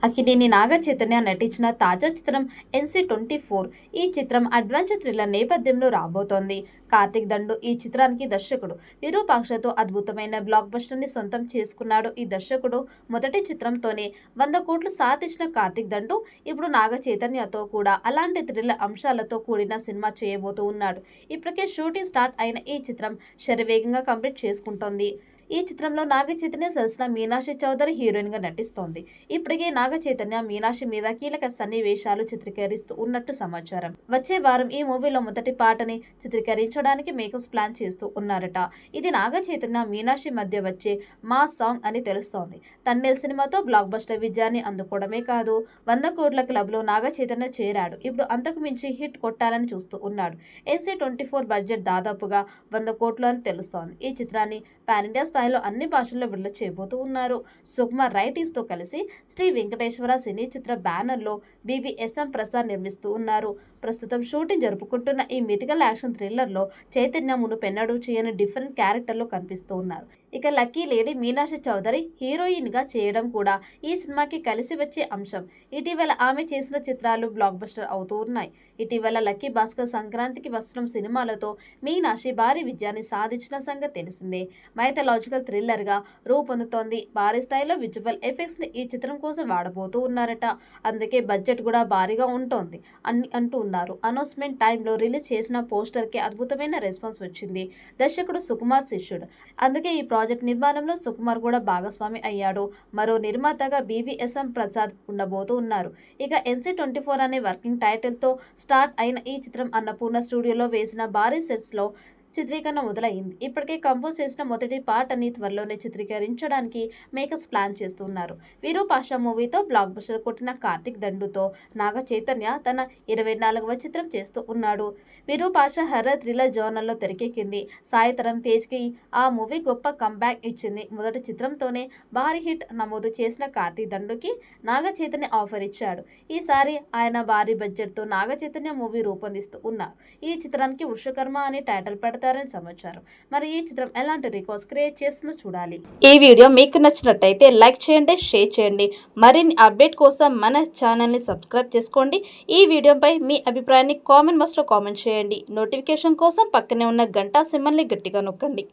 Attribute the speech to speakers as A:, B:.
A: అక్కినేని నాగ చైతన్య నటించిన తాజా చిత్రం NC24. ఈ చిత్రం అడ్వెంచర్ థ్రిల్లర్ నేపథ్యంలో రాబోతోంది. కార్తిక్ దండు ఈ చిత్రానికి దర్శకుడు. విరూపాక్షతో అద్భుతమైన బ్లాక్ బస్టర్ ని సొంతం చేసుకున్నాడు ఈ దర్శకుడు. మొదటి చిత్రంతోనే 100 కోట్లు సాధించిన కార్తిక్ దండు ఇప్పుడు నాగ చైతన్యతో కూడా అలాంటి థ్రిల్లర్ అంశాలతో కూడిన సినిమా చేయబోతూ ఉన్నాడు. ఇప్పటికే షూటింగ్ స్టార్ట్ అయిన ఈ చిత్రం శరవేగంగా కంప్లీట్ చేసుకుంటోంది. ఈ చిత్రంలో నాగ చైతన్య సరసన మీనాక్షి చౌదరి హీరోయిన్ గా నటిస్తోంది. ఇప్పటికే నాగ చైతన్య మీనాక్షి మీద కీలక సన్నివేశాలు చిత్రీకరిస్తూ ఉన్నట్టు సమాచారం. వచ్చే వారం ఈ మూవీలో మొదటి పాటని చిత్రీకరించడానికి మేకర్స్ ప్లాన్ చేస్తూ ఉన్నారట. ఇది నాగ చైతన్య మీనాక్షి మధ్య వచ్చే మాస్ సాంగ్ అని తెలుస్తోంది. తండేల్ సినిమాతో బ్లాక్ బస్టర్ విజయాన్ని అందుకోవడమే కాదు, 100 కోట్ల క్లబ్ లో నాగ చైతన్య చేరాడు. ఇప్పుడు అంతకు మించి హిట్ కొట్టాలని చూస్తూ ఉన్నాడు. NC24 బడ్జెట్ దాదాపుగా 100 కోట్లు అని తెలుస్తోంది. ఈ చిత్రాన్ని పాన్ ఇండియా స్థాయిలో అన్ని భాషల్లో విడుదల చేయబోతూ ఉన్నారు. సుకుమార్ రైటింగ్స్ తో కలిసి శ్రీ వెంకటేశ్వర సినీ చిత్ర బ్యానర్ లో BVSM ప్రసాద్ నిర్మిస్తూ ఉన్నారు. ప్రస్తుతం షూటింగ్ జరుపుకుంటున్న ఈ మిథికల్ యాక్షన్ థ్రిల్లర్ లో చైతన్య మునుపెన్నడూ చేయని డిఫరెంట్ క్యారెక్టర్ లో కనిపిస్తూ ఉన్నారు. ఇక lucky lady Meenakshi Chaudhary heroine గా చేయడం కూడా ఈ సినిమాకి కలిసి వచ్చే అంశం. ఇటీవల ఆమె చేసిన చిత్రాలు బ్లాక్ బస్టర్ అవుతూ ఉన్నాయి. ఇటీవల లక్కీ భాస్కర్ సంక్రాంతికి వస్తున్న సినిమాలతో మీనాక్షి భారీ విజయాన్ని సాధించిన సంగతి తెలిసిందే. మైథలాజికల్ థ్రిల్లర్ గా రూపొందుతోంది. భారీ స్థాయిలో విజువల్ ఎఫెక్ట్స్ ని ఈ చిత్రం కోసం వాడబోతూ ఉన్నారట. అందుకే బడ్జెట్ కూడా భారీగా ఉంటోంది అని అంటూ ఉన్నారు. అనౌన్స్మెంట్ టైంలో రిలీజ్ చేసిన పోస్టర్ కి అద్భుతమైన రెస్పాన్స్ వచ్చింది. దర్శకుడు సుకుమార్ శిష్యుడు. అందుకే ఈ ప్రాజెక్ట్ నిర్మాణంలో సుకుమార్ కూడా భాగస్వామి అయ్యాడు. మరో నిర్మాతగా BVSM ప్రసాద్ ఉండబోతూ ఉన్నారు. ఇక NC24 అనే వర్కింగ్ టైటిల్ తో స్టార్ట్ అయిన ఈ చిత్రం అన్నపూర్ణ స్టూడియోలో వేసిన భారీ సెట్స్ లో చిత్రీకరణ మొదలైంది. ఇప్పటికే కంపోజ్ చేసిన మొదటి పాటని త్వరలోనే చిత్రీకరించడానికి మేకర్స్ ప్లాన్ చేస్తున్నారు. విరూపాక్ష మూవీతో బ్లాక్ బస్టర్ కొట్టిన కార్తిక్ దండుతో నాగ చైతన్య తన 24వ చిత్రం చేస్తూ ఉన్నాడు. విరూపాక్ష హర్రర్ థ్రిల్లర్ జోనర్లో తెరకెక్కింది. సాయి తరం తేజ్ కి ఆ మూవీ గొప్ప కంబ్యాక్ ఇచ్చింది. మొదటి చిత్రంతోనే భారీ హిట్ నమోదు చేసిన కార్తిక్ దండుకి నాగ చైతన్య ఆఫర్ ఇచ్చాడు. ఈసారి ఆయన భారీ బడ్జెట్ తో నాగ చైతన్య మూవీ రూపొందిస్తూ ఉన్నారు. ఈ చిత్రానికి విశ్వకర్మ అనే టైటిల్ సమాచారం. మరి ఈ చిత్రం ఎలాంటి రికార్డ్స్ క్రియేట్ చేస్తుందో చూడాలి. ఈ వీడియో మీకు నచ్చినట్టయితే లైక్ చేయండి, షేర్ చేయండి. మరిన్ని అప్డేట్ కోసం మన ఛానల్ ని సబ్స్క్రైబ్ చేసుకోండి. ఈ వీడియోపై మీ అభిప్రాయాన్ని కామెంట్ బాక్స్ లో కామెంట్ చేయండి. నోటిఫికేషన్ కోసం పక్కనే ఉన్న గంట సింబల్ ని గట్టిగా నొక్కండి.